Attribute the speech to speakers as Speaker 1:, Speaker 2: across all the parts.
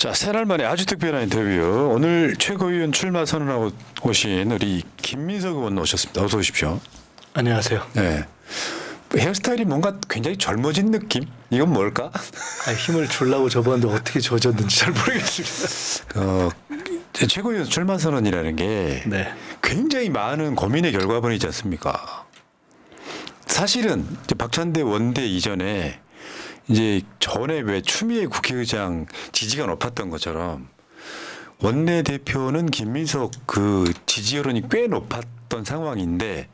Speaker 1: 자, 세 날 만에 아주 특별한 인터뷰. 오늘 최고위원 출마 선언하고 오신 우리 김민석 의원 오셨습니다. 어서 오십시오.
Speaker 2: 안녕하세요.
Speaker 1: 네. 헤어스타일이 뭔가 굉장히 젊어진 느낌? 이건 뭘까?
Speaker 2: 힘을 주려고 접었는데 어떻게 젖었는지 잘 모르겠습니다.
Speaker 1: 최고위원 출마 선언이라는 게
Speaker 2: 네.
Speaker 1: 굉장히 많은 고민의 결과물이지 않습니까? 사실은 이제 박찬대 원내 이전에 이제 전에 왜 추미애 국회의장 지지가 높았던 것처럼 원내 대표는 김민석 그 지지 여론이 꽤 높았던 상황인데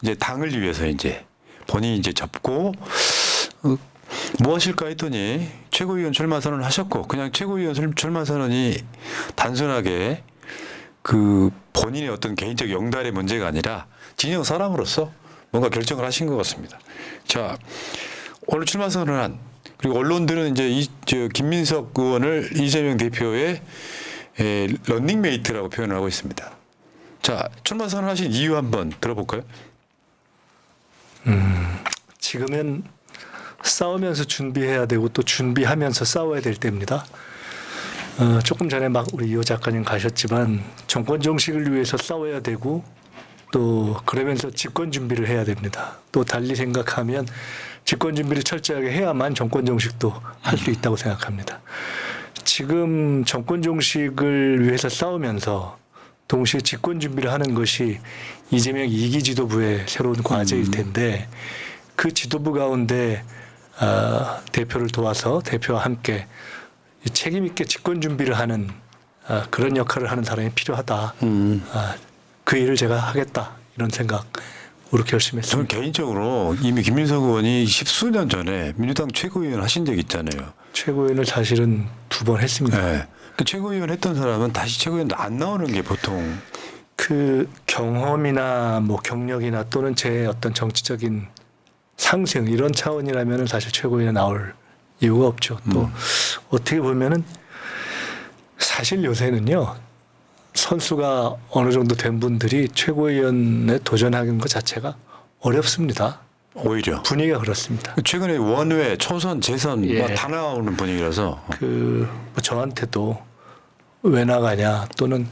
Speaker 1: 이제 당을 위해서 이제 본인이 이제 접고 뭐 하실까 했더니 최고위원 출마 선언을 하셨고 그냥 최고위원 출마 선언이 단순하게 그 본인의 어떤 개인적 영달의 문제가 아니라 진영 사람으로서 뭔가 결정을 하신 것 같습니다. 자, 오늘 출마 선언한 그리고 언론들은 이제 김민석 의원을 이재명 대표의 런닝메이트라고 표현을 하고 있습니다. 자, 출마 선언하신 이유 한번 들어볼까요?
Speaker 2: 지금은 싸우면서 준비해야 되고 또 준비하면서 싸워야 될 때입니다. 조금 전에 막 우리 이호 작가님 가셨지만 정권 정식을 위해서 싸워야 되고 또 그러면서 집권 준비를 해야 됩니다. 또 달리 생각하면 집권 준비를 철저하게 해야만 정권 정식도 할 수 있다고 생각합니다. 지금 정권 정식을 위해서 싸우면서 동시에 집권 준비를 하는 것이 이재명 2기 지도부의 새로운 과제일 텐데 그 지도부 가운데 대표를 도와서 대표와 함께 책임 있게 집권 준비를 하는 그런 역할을 하는 사람이 필요하다. 그 일을 제가 하겠다 이런 생각으로 결심했습니다.
Speaker 1: 저는 개인적으로 이미 김민석 의원이 십수년 전에 민주당 최고위원 하신 적이 있잖아요.
Speaker 2: 최고위원을 사실은 2번 했습니다.
Speaker 1: 네. 그 최고위원 했던 사람은 다시 최고위원 안 나오는 게 보통
Speaker 2: 그 경험이나 뭐 경력이나 또는 제 어떤 정치적인 상승 이런 차원이라면은 사실 최고위원에 나올 이유가 없죠. 또 어떻게 보면은 사실 요새는요 선수가 어느 정도 된 분들이 최고위원에 도전하는 것 자체가 어렵습니다.
Speaker 1: 오히려
Speaker 2: 분위기가 그렇습니다.
Speaker 1: 최근에 원외, 초선, 재선 다 나오는 분위기라서
Speaker 2: 뭐 저한테도 왜 나가냐 또는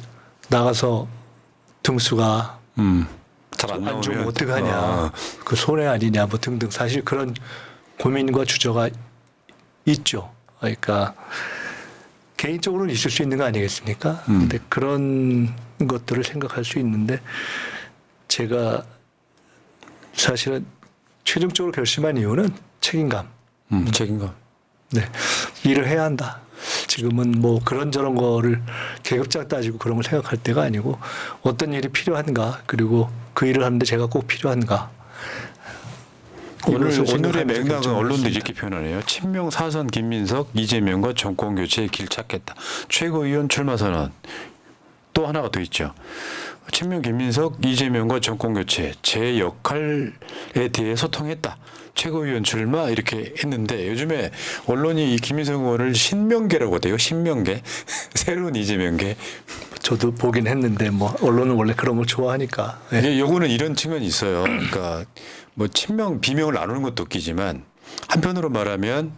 Speaker 2: 나가서 등수가
Speaker 1: 잘 안
Speaker 2: 안 좋으면
Speaker 1: 나오면
Speaker 2: 어떡하냐 그 손해 아니냐 뭐 등등 사실 그런 고민과 주저가 있죠. 그러니까 개인적으로는 있을 수 있는 거 아니겠습니까? 근데 그런 것들을 생각할 수 있는데 제가 사실은 최종적으로 결심한 이유는 책임감.
Speaker 1: 책임감.
Speaker 2: 네, 일을 해야 한다. 지금은 뭐 그런저런 거를 계급장 따지고 그런 걸 생각할 때가 아니고 어떤 일이 필요한가 그리고 그 일을 하는데 제가 꼭 필요한가.
Speaker 1: 오늘의 맥락은 언론도 이렇게 표현하네요. 친명 사선 김민석, 이재명과 정권 교체의 길 찾겠다. 최고위원 출마 선언. 또 하나가 더 있죠. 친명 김민석, 이재명과 정권 교체 제 역할에 대해 소통했다. 최고위원 출마 이렇게 했는데 요즘에 언론이 이 김민석 의원을 신명계라고 해요. 신명계. 새로운 이재명계.
Speaker 2: 저도 보긴 했는데 뭐 언론은 원래 그런 걸 좋아하니까.
Speaker 1: 네. 요거는 이런 측면이 있어요. 그러니까 뭐 친명 비명을 나누는 것도 웃기지만 한편으로 말하면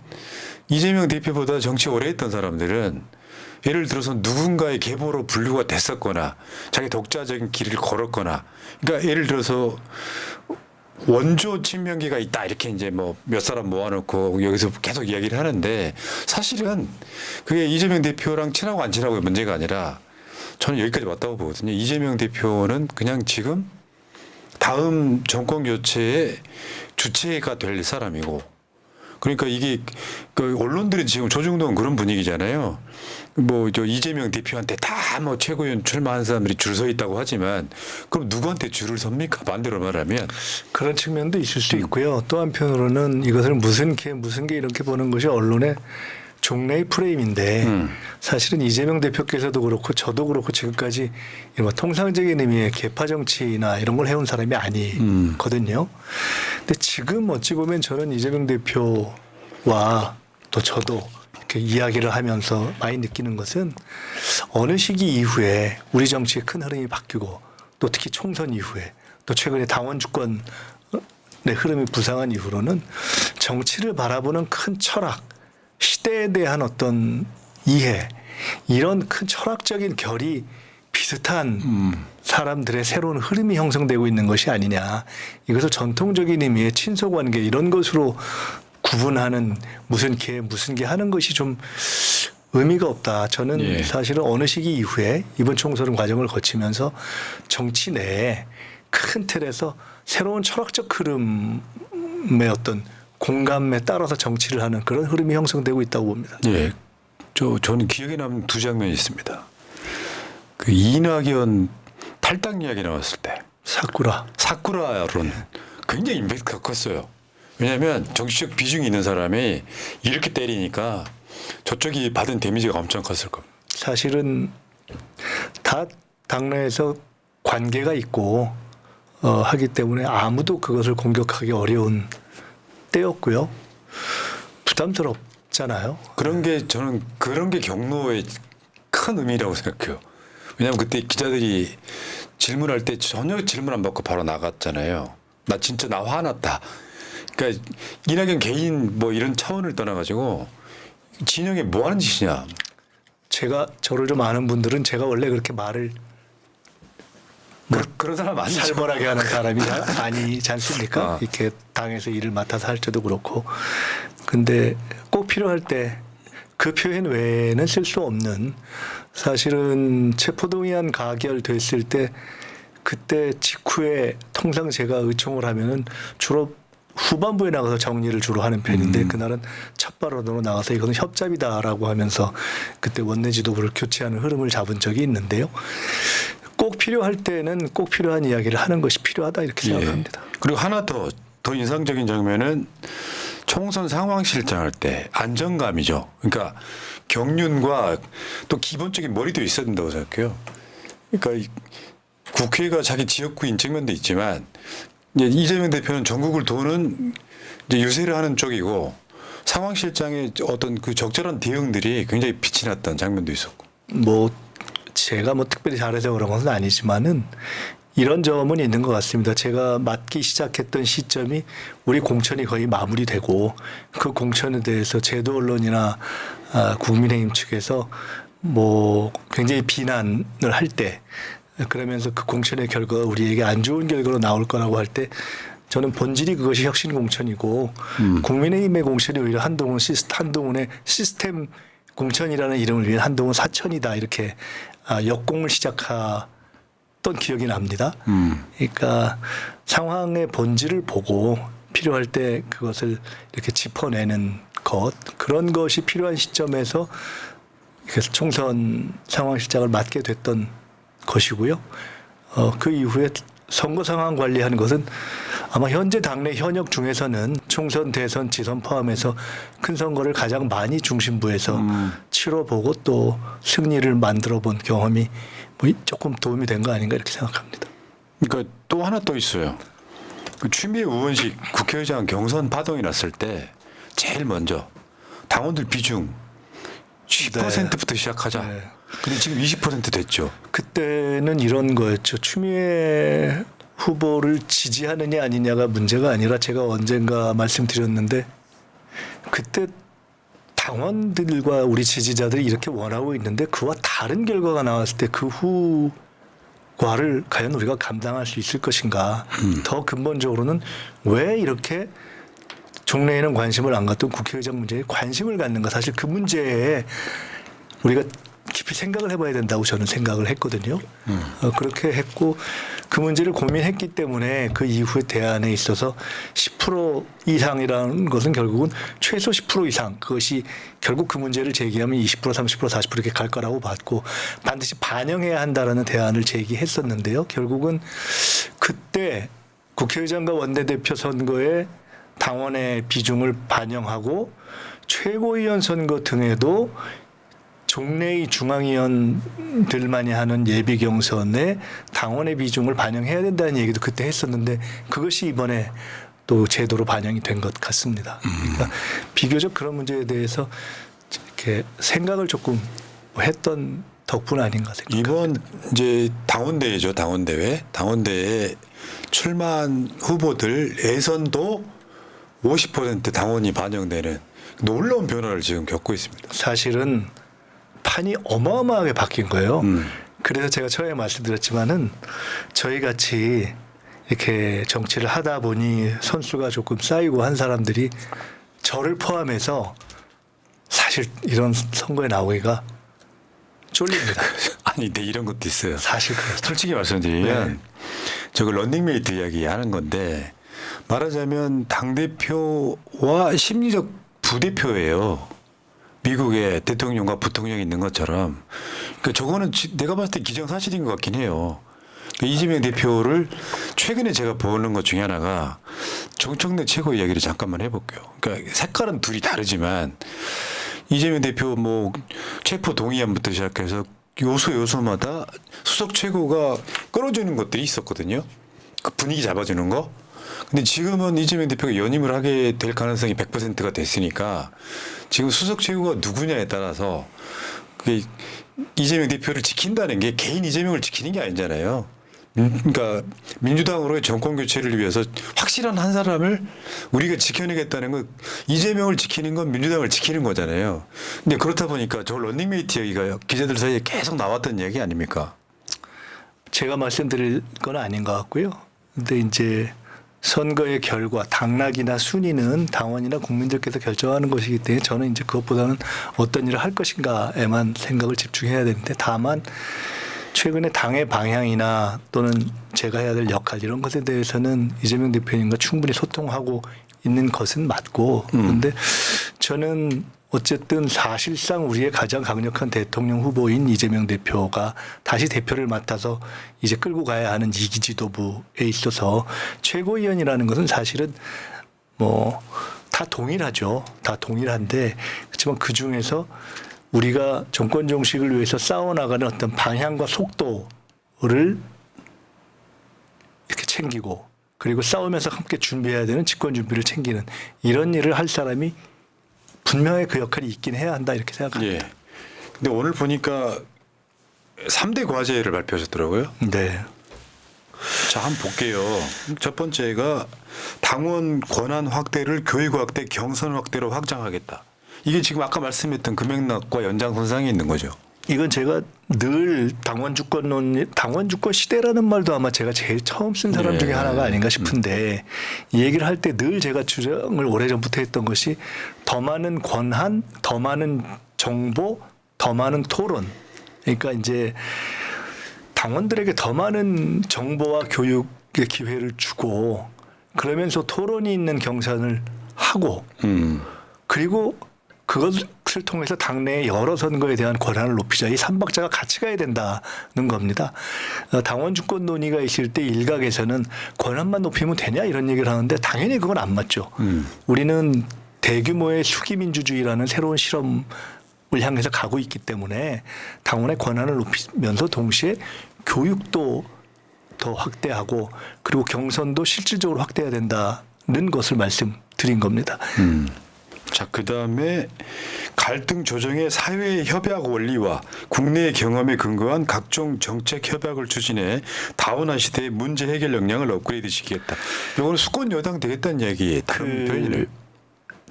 Speaker 1: 이재명 대표보다 정치 오래 했던 사람들은 예를 들어서 누군가의 계보로 분류가 됐었거나 자기 독자적인 길을 걸었거나 그러니까 예를 들어서 원조 친명계가 있다 이렇게 이제 뭐 몇 사람 모아놓고 여기서 계속 이야기를 하는데 사실은 그게 이재명 대표랑 친하고 안 친하고의 문제가 아니라 저는 여기까지 왔다고 보거든요. 이재명 대표는 그냥 지금 다음 정권 교체의 주체가 될 사람이고 그러니까 이게 그 언론들은 지금 조중동 그런 분위기잖아요. 뭐 저 이재명 대표한테 다 뭐 최고위원 출마한 사람들이 줄 서 있다고 하지만 그럼 누구한테 줄을 섭니까? 반대로 말하면
Speaker 2: 그런 측면도 있을 수 있고요. 또 한편으로는 이것을 무슨 게 이렇게 보는 것이 언론의 종래의 프레임인데 사실은 이재명 대표께서도 그렇고 저도 그렇고 지금까지 이런 통상적인 의미의 계파 정치나 이런 걸 해온 사람이 아니거든요. 근데 지금 어찌 보면 저는 이재명 대표와 또 저도 이렇게 이야기를 하면서 많이 느끼는 것은 어느 시기 이후에 우리 정치의 큰 흐름이 바뀌고 또 특히 총선 이후에 또 최근에 당원 주권의 흐름이 부상한 이후로는 정치를 바라보는 큰 철학 시대에 대한 어떤 이해 이런 큰 철학적인 결이 비슷한 사람들의 새로운 흐름이 형성되고 있는 것이 아니냐. 이것을 전통적인 의미의 친소관계 이런 것으로 구분하는 무슨 개 하는 것이 좀 의미가 없다. 저는
Speaker 1: 예.
Speaker 2: 사실은 어느 시기 이후에 이번 총선 과정을 거치면서 정치 내에 큰 틀에서 새로운 철학적 흐름의 어떤 공감에 따라서 정치를 하는 그런 흐름이 형성되고 있다고 봅니다.
Speaker 1: 예, 저는 기억에 남는 두 장면이 있습니다. 그 이낙연 탈당 이야기 나왔을 때 사쿠라론 굉장히 임팩트가 컸어요. 왜냐하면 정치적 비중이 있는 사람이 이렇게 때리니까 저쪽이 받은 데미지가 엄청 컸을 겁니다.
Speaker 2: 사실은 다 당내에서 관계가 있고 하기 때문에 아무도 그것을 공격하기 어려운 때였고요. 부담스럽잖아요.
Speaker 1: 그런 게 저는 그런 게 경로의 큰 의미라고 생각해요. 왜냐하면 그때 기자들이 질문할 때 전혀 질문 안 받고 바로 나갔잖아요. 나 화났다. 그러니까 이낙연 개인 뭐 이런 차원을 떠나가지고 진영이 뭐 하는 짓이냐.
Speaker 2: 제가 저를 좀 아는 분들은 제가 원래 그렇게 말을
Speaker 1: 그런 사람 아니죠.
Speaker 2: 살벌하게 하는 사람이 아니지 않습니까?
Speaker 1: 아.
Speaker 2: 이렇게 당에서 일을 맡아서 할 때도 그렇고. 근데 꼭 필요할 때 그 표현 외에는 쓸 수 없는 사실은 체포동의안 가결됐을 때 그때 직후에 통상 제가 의총을 하면은 주로 후반부에 나가서 정리를 주로 하는 편인데 그날은 첫 발언으로 나가서 이거는 협잡이다라고 하면서 그때 원내 지도부를 교체하는 흐름을 잡은 적이 있는데요. 꼭 필요할 때는 꼭 필요한 이야기를 하는 것이 필요하다 이렇게 생각합니다.
Speaker 1: 그리고 하나 더 인상적인 장면은 총선 상황실장 할 때 안정감이죠. 그러니까 경륜과 또 기본적인 머리도 있어야 된다고 생각해요. 그러니까 국회가 자기 지역구 인책면도 있지만 이제 이재명 대표는 전국을 도는 이제 유세를 하는 쪽이고 상황실장의 어떤 그 적절한 대응들이 굉장히 빛이 났던 장면도 있었고.
Speaker 2: 뭐 제가 뭐 특별히 잘해서 그런 것은 아니지만은 이런 점은 있는 것 같습니다. 제가 맡기 시작했던 시점이 우리 공천이 거의 마무리되고 그 공천에 대해서 제도 언론이나 국민의힘 측에서 뭐 굉장히 비난을 할 때 그러면서 그 공천의 결과가 우리에게 안 좋은 결과로 나올 거라고 할 때 저는 본질이 그것이 혁신 공천이고 국민의힘의 공천이 오히려 한동훈의 시스템 공천이라는 이름을 위한 한동훈 사천이다 이렇게 역공을 시작했던 기억이 납니다. 그러니까 상황의 본질을 보고 필요할 때 그것을 이렇게 짚어내는 것 그런 것이 필요한 시점에서 그래서 총선 상황실장을 맡게 됐던 것이고요. 그 이후에 선거 상황 관리하는 것은 아마 현재 당내 현역 중에서는 총선, 대선, 지선 포함해서 큰 선거를 가장 많이 중심부에서 치러보고 또 승리를 만들어본 경험이 뭐 조금 도움이 된 거 아닌가 이렇게 생각합니다.
Speaker 1: 그러니까 또 하나 또 있어요. 그 추미애 의원식 국회의장 경선 파동이 났을 때 제일 먼저 당원들 비중 10%부터 시작하자.
Speaker 2: 네.
Speaker 1: 근데 지금 20% 됐죠.
Speaker 2: 그때는 이런 거였죠. 추미애 후보를 지지하느냐 아니냐가 문제가 아니라 제가 언젠가 말씀드렸는데 그때 당원들과 우리 지지자들이 이렇게 원하고 있는데 그와 다른 결과가 나왔을 때 그 후과를 과연 우리가 감당할 수 있을 것인가. 더 근본적으로는 왜 이렇게 종래에는 관심을 안 갖던 국회의장 문제에 관심을 갖는가. 사실 그 문제에 우리가 깊이 생각을 해봐야 된다고 저는 생각을 했거든요. 그렇게 했고 그 문제를 고민했기 때문에 그 이후의 대안에 있어서 10% 이상이라는 것은 결국은 최소 10% 이상 그것이 결국 그 문제를 제기하면 20%, 30%, 40% 이렇게 갈 거라고 봤고 반드시 반영해야 한다라는 대안을 제기했었는데요. 결국은 그때 국회의장과 원내대표 선거에 당원의 비중을 반영하고 최고위원 선거 등에도 종래의 중앙위원들만이 하는 예비 경선에 당원의 비중을 반영해야 된다는 얘기도 그때 했었는데 그것이 이번에 또 제도로 반영이 된 것 같습니다. 그러니까 비교적 그런 문제에 대해서 이렇게 생각을 조금 했던 덕분 아닌가 생각합니다.
Speaker 1: 이번 이제 당원대회죠. 당원대회에 출마한 후보들 예선도 50% 당원이 반영되는 놀라운 변화를 지금 겪고 있습니다.
Speaker 2: 사실은 판이 어마어마하게 바뀐 거예요. 그래서 제가 처음에 말씀드렸지만은 저희 같이 이렇게 정치를 하다 보니 선수가 조금 쌓이고 한 사람들이 저를 포함해서 사실 이런 선거에 나오기가 쫄립니다.
Speaker 1: 아니, 근데 이런 것도 있어요.
Speaker 2: 사실 그렇죠.
Speaker 1: 솔직히 말씀드리면
Speaker 2: 네.
Speaker 1: 저거 런닝메이트 이야기 하는 건데 말하자면 당대표와 심리적 부대표예요. 미국의 대통령과 부통령이 있는 것처럼. 그러니까 저거는 내가 봤을 때 기정사실인 것 같긴 해요. 그러니까 이재명 대표를 최근에 제가 보는 것 중에 하나가 정청래 최고 이야기를 잠깐만 해볼게요. 그러니까 색깔은 둘이 다르지만 이재명 대표 뭐 체포 동의안부터 시작해서 요소마다 수석 최고가 끌어주는 것들이 있었거든요. 그 분위기 잡아주는 거. 근데 지금은 이재명 대표가 연임을 하게 될 가능성이 100%가 됐으니까 지금 수석 최고가 누구냐에 따라서 그게 이재명 대표를 지킨다는 게 개인 이재명을 지키는 게 아니잖아요. 그러니까 민주당으로의 정권 교체를 위해서 확실한 한 사람을 우리가 지켜내겠다는 건 이재명을 지키는 건 민주당을 지키는 거잖아요. 근데 그렇다 보니까 저 런닝메이트 얘기가 기자들 사이에 계속 나왔던 얘기 아닙니까?
Speaker 2: 제가 말씀드릴 건 아닌 것 같고요. 근데 이제 선거의 결과, 당락이나 순위는 당원이나 국민들께서 결정하는 것이기 때문에 저는 이제 그것보다는 어떤 일을 할 것인가에만 생각을 집중해야 되는데 다만 최근에 당의 방향이나 또는 제가 해야 될 역할 이런 것에 대해서는 이재명 대표님과 충분히 소통하고 있는 것은 맞고 그런데 저는 어쨌든 사실상 우리의 가장 강력한 대통령 후보인 이재명 대표가 다시 대표를 맡아서 이제 끌고 가야 하는 2기 지도부에 있어서 최고위원이라는 것은 사실은 뭐 다 동일하죠. 다 동일한데 그렇지만 그중에서 우리가 정권 종식을 위해서 싸워나가는 어떤 방향과 속도를 이렇게 챙기고 그리고 싸우면서 함께 준비해야 되는 집권 준비를 챙기는 이런 일을 할 사람이 분명히 그 역할이 있긴 해야 한다 이렇게 생각합니다.
Speaker 1: 예. 근데 오늘 보니까 3대 과제를 발표하셨더라고요.
Speaker 2: 네.
Speaker 1: 자, 한번 볼게요. 첫 번째가 당원 권한 확대를 교육 확대, 경선 확대로 확장하겠다. 이게 지금 아까 말씀했던 금액락과 연장선상에 있는 거죠.
Speaker 2: 이건 제가 늘 당원 주권 시대라는 말도 아마 제가 제일 처음 쓴 사람
Speaker 1: 네.
Speaker 2: 중에 하나가 아닌가 싶은데 이 얘기를 할 때 늘 제가 주장을 오래전부터 했던 것이 더 많은 권한, 더 많은 정보, 더 많은 토론. 그러니까 이제 당원들에게 더 많은 정보와 교육의 기회를 주고 그러면서 토론이 있는 경선을 하고 그리고 그것을 통해서 당내의 여러 선거에 대한 권한을 높이자. 이 삼박자가 같이 가야 된다는 겁니다. 당원 주권 논의가 있을 때 일각에서는 권한만 높이면 되냐 이런 얘기를 하는데 당연히 그건 안 맞죠. 우리는 대규모의 수기민주주의라는 새로운 실험을 향해서 가고 있기 때문에 당원의 권한을 높이면서 동시에 교육도 더 확대하고 그리고 경선도 실질적으로 확대해야 된다는 것을 말씀드린 겁니다.
Speaker 1: 자, 그다음에 갈등 조정의 사회 협약 원리와 국내의 경험에 근거한 각종 정책 협약을 추진해 다원화 시대의 문제 해결 역량을 업그레이드 시키겠다. 이거는 수권 여당 되겠다는 얘기 다른 표현이네요.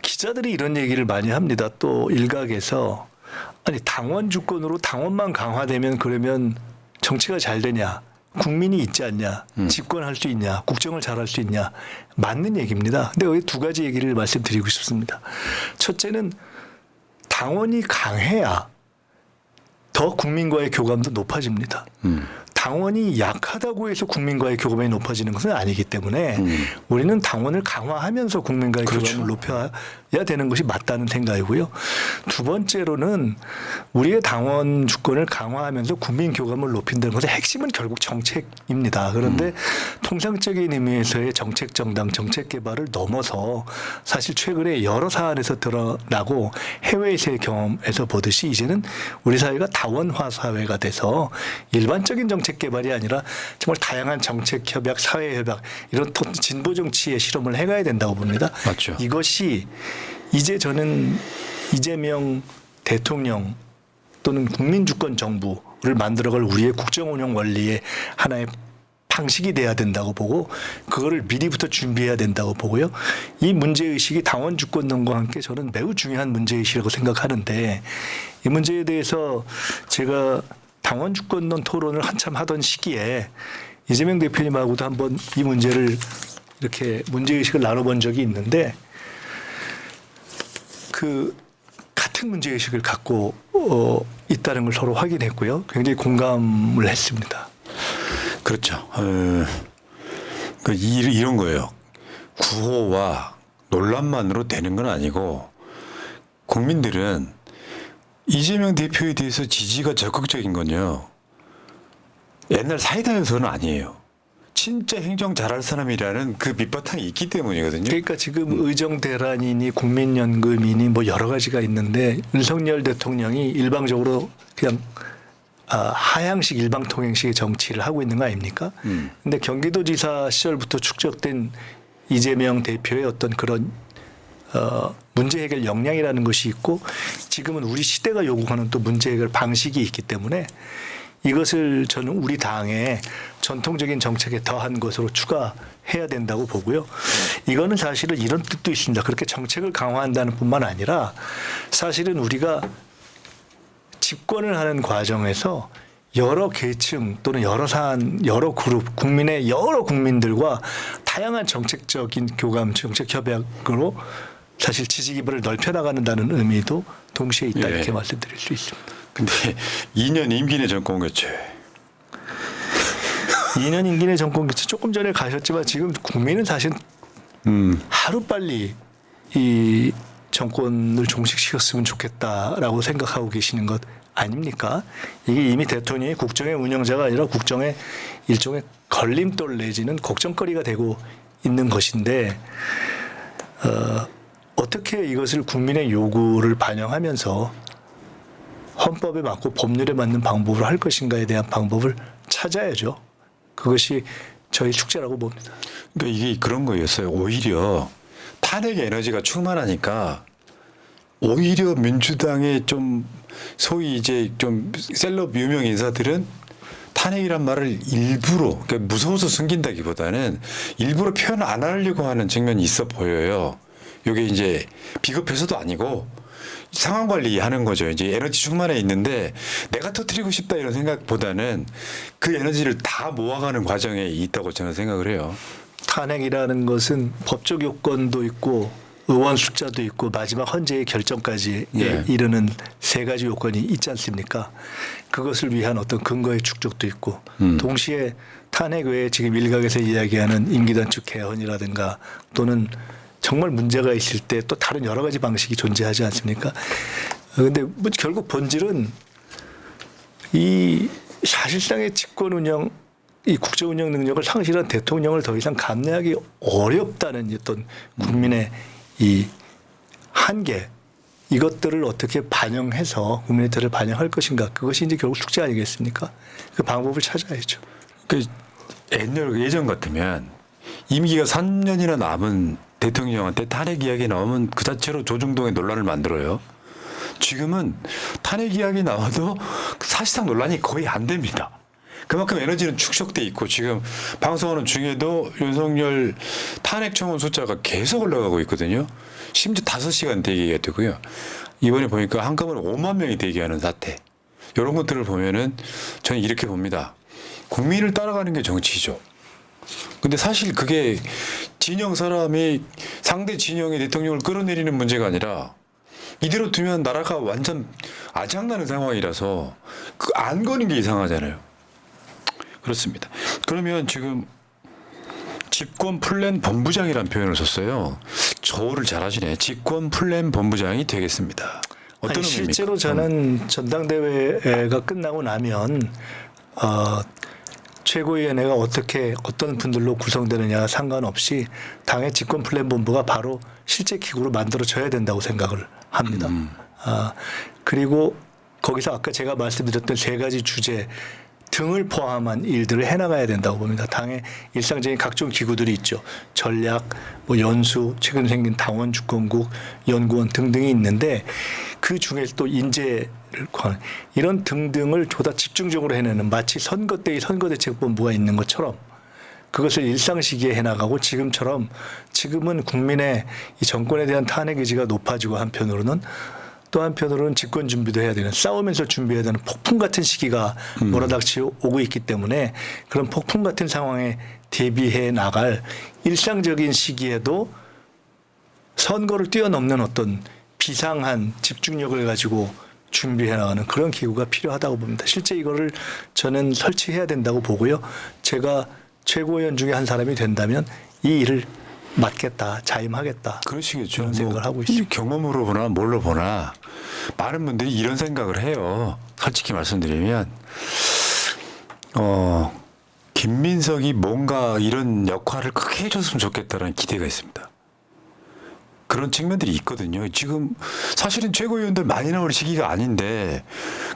Speaker 2: 기자들이 이런 얘기를 많이 합니다. 또 일각에서 아니 당원 주권으로 당원만 강화되면 그러면 정치가 잘 되냐? 국민이 있지 않냐, 집권할 수 있냐, 국정을 잘할 수 있냐, 맞는 얘기입니다. 근데 여기 두 가지 얘기를 말씀드리고 싶습니다. 첫째는 당원이 강해야 더 국민과의 교감도 높아집니다. 당원이 약하다고 해서 국민과의 교감이 높아지는 것은 아니기 때문에 우리는 당원을 강화하면서 국민과의
Speaker 1: 그렇죠.
Speaker 2: 교감을 높여야 되는 것이 맞다는 생각이고요. 두 번째로는 우리의 당원 주권을 강화하면서 국민 교감을 높인다는 것의 핵심은 결국 정책입니다. 그런데 통상적인 의미에서의 정책 정당, 정책 개발을 넘어서 사실 최근에 여러 사안에서 드러나고 해외에서의 경험에서 보듯이 이제는 우리 사회가 다원화 사회가 돼서 일반적인 정책 개발이 아니라 정말 다양한 정책 협약, 사회 협약 이런 진보 정치의 실험을 해가야 된다고 봅니다.
Speaker 1: 맞죠.
Speaker 2: 이것이 이제 저는 이재명 대통령 또는 국민주권 정부를 만들어갈 우리의 국정운영 원리의 하나의 방식이 돼야 된다고 보고 그거를 미리부터 준비해야 된다고 보고요. 이 문제의식이 당원 주권론과 함께 저는 매우 중요한 문제의식이라고 생각하는데 이 문제에 대해서 제가 당원 주권론 토론을 한참 하던 시기에 이재명 대표님하고도 한번 이 문제를 이렇게 문제의식을 나눠본 적이 있는데 그 같은 문제의식을 갖고 있다는 걸 서로 확인했고요. 굉장히 공감을 했습니다.
Speaker 1: 그렇죠. 이런 거예요. 구호와 논란만으로 되는 건 아니고 국민들은 이재명 대표에 대해서 지지가 적극적인 건요. 옛날 사이다여서는 아니에요. 진짜 행정 잘할 사람이라는 그 밑바탕이 있기 때문이거든요.
Speaker 2: 그러니까 지금 의정 대란이니 국민연금이니 뭐 여러 가지가 있는데 윤석열 대통령이 일방적으로 그냥 하향식 일방통행식의 정치를 하고 있는 거 아닙니까? 근데 경기도지사 시절부터 축적된 이재명 대표의 어떤 그런 문제 해결 역량이라는 것이 있고 지금은 우리 시대가 요구하는 또 문제 해결 방식이 있기 때문에 이것을 저는 우리 당의 전통적인 정책에 더한 것으로 추가해야 된다고 보고요. 이거는 사실은 이런 뜻도 있습니다. 그렇게 정책을 강화한다는 뿐만 아니라 사실은 우리가 집권을 하는 과정에서 여러 계층 또는 여러 사안, 여러 그룹, 국민의 여러 국민들과 다양한 정책적인 교감, 정책 협약으로 사실 지지 기반을 넓혀나가는다는 의미도 동시에 있다 이렇게 말씀드릴 수 있습니다.
Speaker 1: 근데 2년 임기 내 정권 교체.
Speaker 2: 2년 임기 내 정권 교체 조금 전에 가셨지만 지금 국민은 사실 하루빨리 이 정권을 종식시켰으면 좋겠다라고 생각하고 계시는 것 아닙니까? 이게 이미 대통령이 국정의 운영자가 아니라 국정의 일종의 걸림돌 내지는 걱정거리가 되고 있는 것인데 어떻게 이것을 국민의 요구를 반영하면서 헌법에 맞고 법률에 맞는 방법으로 할 것인가에 대한 방법을 찾아야죠. 그것이 저희 숙제라고 봅니다.
Speaker 1: 그러니까 이게 그런 거였어요. 오히려 탄핵 에너지가 충만하니까 오히려 민주당의 좀 소위 이제 좀 셀럽 유명 인사들은 탄핵이란 말을 일부러 그러니까 무서워서 숨긴다기보다는 일부러 표현 안 하려고 하는 측면이 있어 보여요. 이게 이제 비겁해서도 아니고 상황 관리하는 거죠. 이제 에너지 충만해 있는데 내가 터뜨리고 싶다 이런 생각보다는 그 에너지를 다 모아가는 과정에 있다고 저는 생각을 해요.
Speaker 2: 탄핵이라는 것은 법적 요건도 있고 의원 숫자도 있고 마지막 헌재의 결정까지 이르는 세 가지 요건이 있지 않습니까? 그것을 위한 어떤 근거의 축적도 있고 동시에 탄핵 외에 지금 일각에서 이야기하는 임기단축 개헌이라든가 또는 정말 문제가 있을 때 또 다른 여러 가지 방식이 존재하지 않습니까? 그런데 뭐 결국 본질은 이 사실상의 집권 운영, 이 국정 운영 능력을 상실한 대통령을 더 이상 감내하기 어렵다는 어떤 국민의 이 한계, 이것들을 어떻게 반영해서 국민의 뜻을 반영할 것인가, 그것이 이제 결국 숙제 아니겠습니까? 그 방법을 찾아야죠.
Speaker 1: 그 예전 같으면 임기가 3년이나 남은 대통령한테 탄핵 이야기 나오면 그 자체로 조중동의 논란을 만들어요. 지금은 탄핵 이야기 나와도 사실상 논란이 거의 안 됩니다. 그만큼 에너지는 축적돼 있고 지금 방송하는 중에도 윤석열 탄핵 청원 숫자가 계속 올라가고 있거든요. 심지어 5시간 대기가 되고요. 이번에 보니까 한꺼번에 5만 명이 대기하는 사태. 이런 것들을 보면은 저는 이렇게 봅니다. 국민을 따라가는 게 정치죠. 근데 사실 그게 진영 사람이 상대 진영의 대통령을 끌어내리는 문제가 아니라 이대로 두면 나라가 완전 아작나는 상황이라서 그 안 거는 게 이상하잖아요. 그렇습니다. 그러면 지금 집권 플랜 본부장이라는 표현을 썼어요. 저를 잘하시네. 집권 플랜 본부장이 되겠습니다. 어떤 의미입니까?
Speaker 2: 실제로 저는 전당대회가 끝나고 나면 최고위원회가 어떤 분들로 구성되느냐 상관없이 당의 집권 플랜 본부가 바로 실제 기구로 만들어져야 된다고 생각을 합니다. 그리고 거기서 아까 제가 말씀드렸던 세 가지 주제 등을 포함한 일들을 해나가야 된다고 봅니다. 당의 일상적인 각종 기구들이 있죠. 전략, 뭐 연수, 최근 생긴 당원 주권국, 연구원 등등이 있는데 그 중에 또 인재를 구하는 이런 등등을 보다 집중적으로 해내는 마치 선거 때의 선거대책본부가 있는 것처럼 그것을 일상 시기에 해나가고 지금은 국민의 이 정권에 대한 탄핵 의지가 높아지고 또 한편으로는 집권 준비도 해야 되는 싸우면서 준비해야 되는 폭풍 같은 시기가 몰아닥치고 오고 있기 때문에 그런 폭풍 같은 상황에 대비해 나갈 일상적인 시기에도 선거를 뛰어넘는 어떤 비상한 집중력을 가지고 준비해 나가는 그런 기구가 필요하다고 봅니다. 실제 이거를 저는 설치해야 된다고 보고요. 제가 최고위원 중에 한 사람이 된다면 이 일을 맡겠다, 자임하겠다.
Speaker 1: 그러시겠죠.
Speaker 2: 그런 생각을 하고 있습니다.
Speaker 1: 경험으로 보나 뭘로 보나 많은 분들이 이런 생각을 해요. 솔직히 말씀드리면 김민석이 뭔가 이런 역할을 크게 해줬으면 좋겠다는 기대가 있습니다. 그런 측면들이 있거든요. 지금 사실은 최고위원들 많이 나올 시기가 아닌데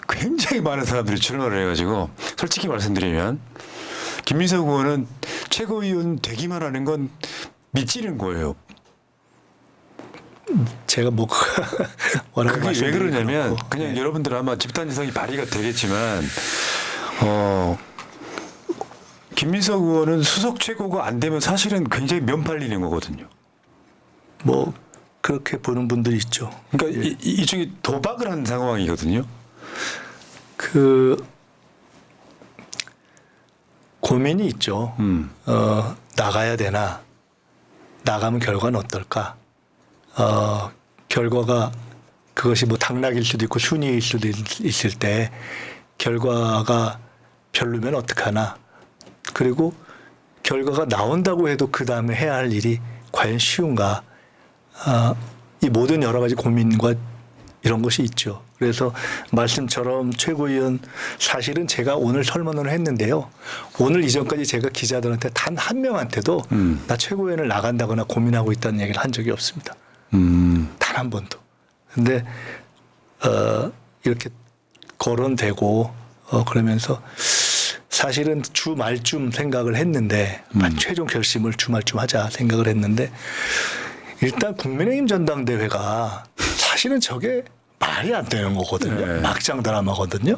Speaker 1: 굉장히 많은 사람들이 출마를 해가지고 솔직히 말씀드리면 김민석 의원은 최고위원 되기만 하는 건 밑지른 거예요.
Speaker 2: 제가 뭐라고
Speaker 1: 그게 왜 그러냐면
Speaker 2: 그렇고.
Speaker 1: 그냥
Speaker 2: 네.
Speaker 1: 여러분들 아마 집단지성이 발휘가 되겠지만 김민석 의원은 수석 최고가 안 되면 사실은 굉장히 면 팔리는 거거든요.
Speaker 2: 뭐 그렇게 보는 분들이 있죠.
Speaker 1: 그러니까 이중에 도박을 한 상황이거든요.
Speaker 2: 그 고민이 있죠. 나가야 되나? 나가면 결과는 어떨까? 결과가 그것이 뭐 당락일 수도 있고 순위일 수도 있을 때 결과가 별로면 어떡하나? 그리고 결과가 나온다고 해도 그 다음에 해야 할 일이 과연 쉬운가? 이 모든 여러 가지 고민과 이런 것이 있죠. 그래서 말씀처럼 최고위원 사실은 제가 오늘 설문을 했는데요. 오늘 이전까지 제가 기자들한테 단 한 명한테도 나 최고위원을 나간다거나 고민하고 있다는 얘기를 한 적이 없습니다. 단 한 번도. 근데 이렇게 거론되고 그러면서 사실은 주말쯤 생각을 했는데 최종 결심을 주말쯤 하자 생각을 했는데 일단 국민의힘 전당대회가 사실은 저게 말이 안 되는 거거든요.
Speaker 1: 네.
Speaker 2: 막장 드라마거든요.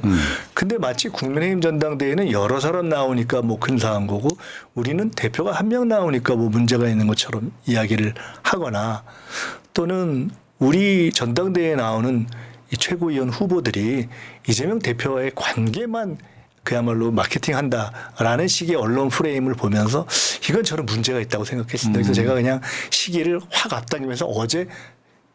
Speaker 2: 근데 마치 국민의힘 전당대회는 여러 사람 나오니까 뭐 근사한 거고 우리는 대표가 한 명 나오니까 뭐 문제가 있는 것처럼 이야기를 하거나 또는 우리 전당대회에 나오는 이 최고위원 후보들이 이재명 대표와의 관계만 그야말로 마케팅한다라는 식의 언론 프레임을 보면서 이건 저는 문제가 있다고 생각했습니다. 그래서 제가 그냥 시기를 확 앞당기면서 어제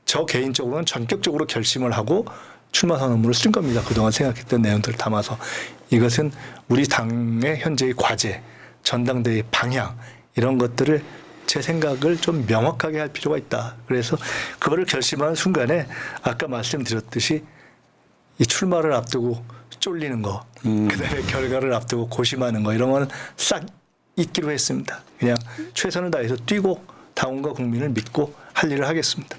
Speaker 2: 저 개인적으로는 전격적으로 결심을 하고 출마 선언문을 쓴 겁니다. 그동안 생각했던 내용들을 담아서 이것은 우리 당의 현재의 과제, 전당대회 방향 이런 것들을 제 생각을 좀 명확하게 할 필요가 있다. 그래서 그거를 결심하는 순간에 아까 말씀드렸듯이 이 출마를 앞두고 쫄리는 거, 그다음에 결과를 앞두고 고심하는 거 이런 거는 싹 잊기로 했습니다. 그냥 최선을 다해서 뛰고 당원과 국민을 믿고 할 일을 하겠습니다.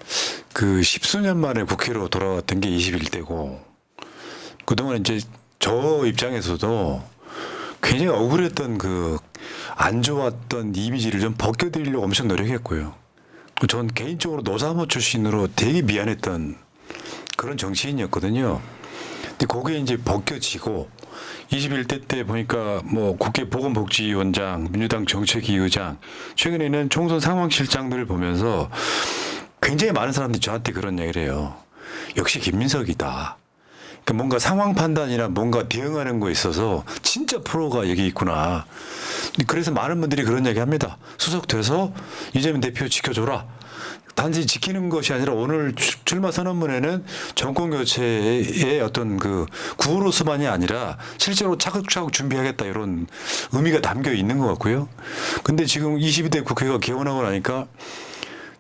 Speaker 1: 그 십수년 만에 국회로 돌아왔던 게 21대고 그동안 이제 저 입장에서도 굉장히 억울했던 그 안 좋았던 이미지를 좀 벗겨드리려고 엄청 노력했고요. 전 개인적으로 노사모 출신으로 되게 미안했던 그런 정치인이었거든요. 근데 그게 이제 벗겨지고 21대 때 보니까 뭐 국회 보건복지위원장, 민주당 정책위 의장, 최근에는 총선 상황실장들을 보면서 굉장히 많은 사람들이 저한테 그런 얘기를 해요. 역시 김민석이다. 그러니까 뭔가 상황 판단이나 뭔가 대응하는 거에 있어서 진짜 프로가 여기 있구나. 그래서 많은 분들이 그런 얘기 합니다. 수석돼서 이재명 대표 지켜줘라. 단지 지키는 것이 아니라 오늘 출마 선언문에는 정권 교체의 어떤 그 구호로서만이 아니라 실제로 차곡차곡 준비하겠다 이런 의미가 담겨 있는 것 같고요. 근데 지금 22대 국회가 개원하고 나니까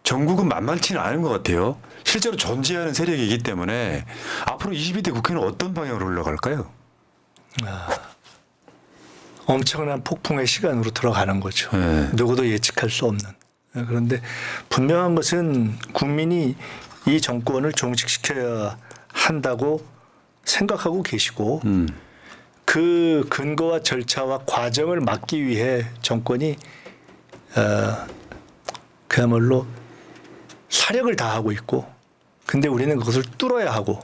Speaker 1: 전국은 만만치는 않은 것 같아요. 실제로 존재하는 세력이기 때문에 앞으로 22대 국회는 어떤 방향으로 흘러갈까요?
Speaker 2: 엄청난 폭풍의 시간으로 들어가는 거죠.
Speaker 1: 네.
Speaker 2: 누구도 예측할 수 없는. 그런데 분명한 것은 국민이 이 정권을 종식시켜야 한다고 생각하고 계시고 그 근거와 절차와 과정을 막기 위해 정권이 그야말로 사력을 다하고 있고 근데 우리는 그것을 뚫어야 하고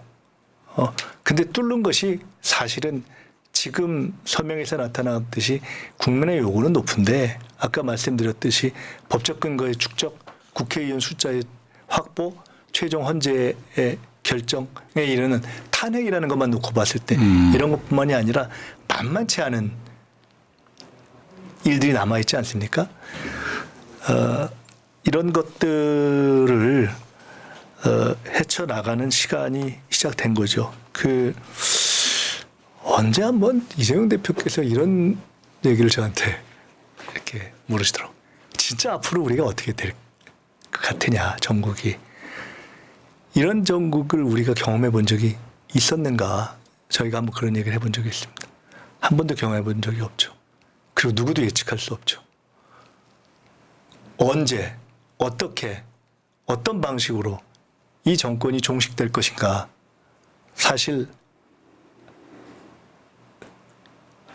Speaker 2: 근데 뚫는 것이 사실은 지금 서명에서 나타났듯이 국민의 요구는 높은데 아까 말씀드렸듯이 법적 근거의 축적, 국회의원 숫자의 확보, 최종 헌재의 결정에 이르는 탄핵이라는 것만 놓고 봤을 때 이런 것뿐만이 아니라 만만치 않은 일들이 남아있지 않습니까? 이런 것들을 헤쳐나가는 시간이 시작된 거죠. 언제 한번 이재명 대표께서 이런 얘기를 저한테 이렇게 물으시더라고요. 진짜 앞으로 우리가 어떻게 될 것 같으냐, 전국이. 이런 전국을 우리가 경험해 본 적이 있었는가? 저희가 한번 그런 얘기를 해본 적이 있습니다. 한 번도 경험해 본 적이 없죠. 그리고 누구도 예측할 수 없죠. 언제, 어떻게, 어떤 방식으로 이 정권이 종식될 것인가? 사실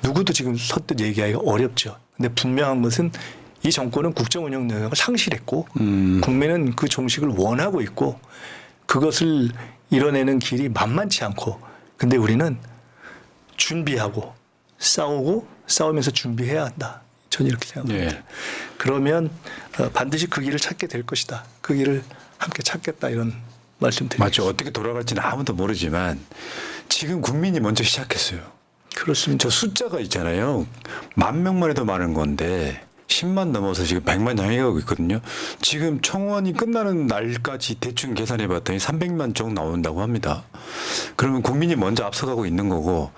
Speaker 2: 누구도 지금 선뜻 얘기하기가 어렵죠. 근데 분명한 것은 이 정권은 국정 운영 능력을 상실했고 국민은 그 종식을 원하고 있고 그것을 이뤄내는 길이 만만치 않고 근데 우리는 준비하고 싸우면서 준비해야 한다. 저는 이렇게 생각합니다.
Speaker 1: 예.
Speaker 2: 그러면 반드시 그 길을 찾게 될 것이다. 그 길을 함께 찾겠다 이런 말씀드립니다.
Speaker 1: 맞죠. 어떻게 돌아갈지는 아무도 모르지만 지금 국민이 먼저 시작했어요.
Speaker 2: 그렇습니다.
Speaker 1: 저 숫자가 있잖아요. 10,000명만 해도 많은 건데 10만 넘어서 지금 100만 향해 가고 있거든요. 지금 청원이 끝나는 날까지 대충 계산해 봤더니 300만 쪽 나온다고 합니다. 그러면 국민이 먼저 앞서가고 있는 거고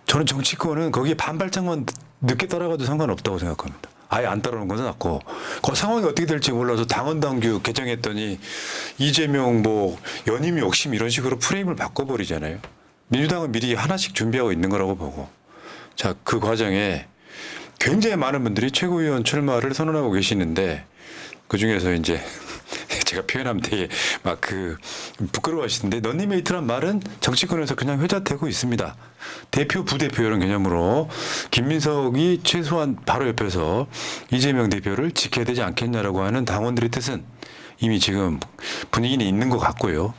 Speaker 1: 저는 정치권은 거기에 반발짝만 늦게 따라가도 상관없다고 생각합니다. 아예 안 따라오는 것은 낫고 그 상황이 어떻게 될지 몰라서 당헌 당규 개정했더니 이재명 뭐 연임 욕심 이런 식으로 프레임을 바꿔버리잖아요. 민주당은 미리 하나씩 준비하고 있는 거라고 보고 자, 그 과정에 굉장히 많은 분들이 최고위원 출마를 선언하고 계시는데 그 중에서 이제 제가 표현하면 되게 막 부끄러워하시는데 넌니메이트란 말은 정치권에서 그냥 회자되고 있습니다. 대표 부대표 이런 개념으로 김민석이 최소한 바로 옆에서 이재명 대표를 지켜야 되지 않겠냐라고 하는 당원들의 뜻은 이미 지금 분위기는 있는 것 같고요.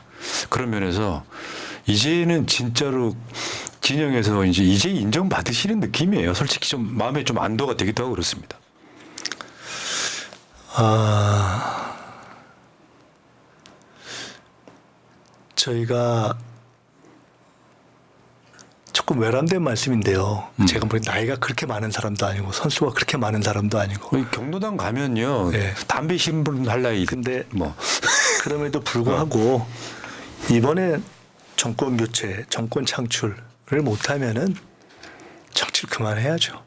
Speaker 1: 그런 면에서 이제는 진짜로 진영에서 이제 인정받으시는 느낌이에요. 솔직히 좀 마음에 좀 안도가 되기도 하고 그렇습니다.
Speaker 2: 저희가 조금 외람된 말씀인데요. 제가 뭐 나이가 그렇게 많은 사람도 아니고 선수가 그렇게 많은 사람도 아니고.
Speaker 1: 경로당 가면요.
Speaker 2: 네.
Speaker 1: 담배 신분 할 나이.
Speaker 2: 근데
Speaker 1: 뭐.
Speaker 2: 그럼에도 불구하고 이번에 정권 교체, 정권 창출을 못하면은 정치를 그만해야죠.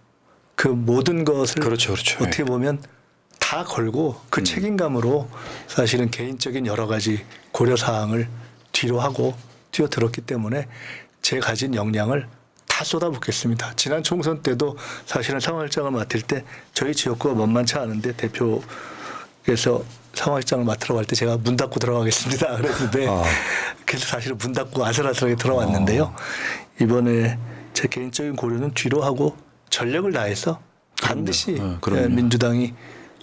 Speaker 2: 그 모든 것을
Speaker 1: 그렇죠.
Speaker 2: 어떻게 보면 다 걸고 그 책임감으로 사실은 개인적인 여러 가지 고려 사항을 뒤로 하고 뛰어들었기 때문에 제 가진 역량을 다 쏟아붓겠습니다. 지난 총선 때도 사실은 상황실장을 맡을 때 저희 지역구가 만만치 않은데 대표께서 상황실장을 맡으러 갈 때 제가 문 닫고 들어가겠습니다. 그랬는데 그래서 사실은 문 닫고 아슬아슬하게 들어왔는데요. 이번에 제 개인적인 고려는 뒤로 하고 전력을 다해서 반드시 민주당이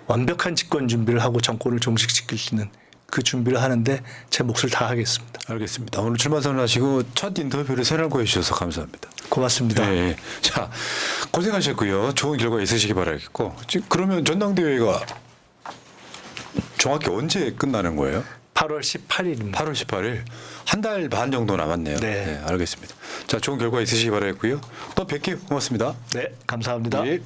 Speaker 2: 완벽한 집권 준비를 하고 정권을 종식시킬 수 있는 그 준비를 하는데 제 몫을 다하겠습니다.
Speaker 1: 알겠습니다. 오늘 출마 선언하시고 첫 인터뷰를 새날고 해주셔서 감사합니다.
Speaker 2: 고맙습니다.
Speaker 1: 네. 자, 고생하셨고요. 좋은 결과 있으시기 바라겠고 지금 그러면 전당대회가 정확히 언제 끝나는 거예요?
Speaker 2: 8월 18일입니다.
Speaker 1: 8월 18일 한 달 반 정도 남았네요.
Speaker 2: 네.
Speaker 1: 알겠습니다. 자, 좋은 결과 있으시기 바라겠고요. 또 뵙게 고맙습니다.
Speaker 2: 네, 감사합니다.
Speaker 1: 예.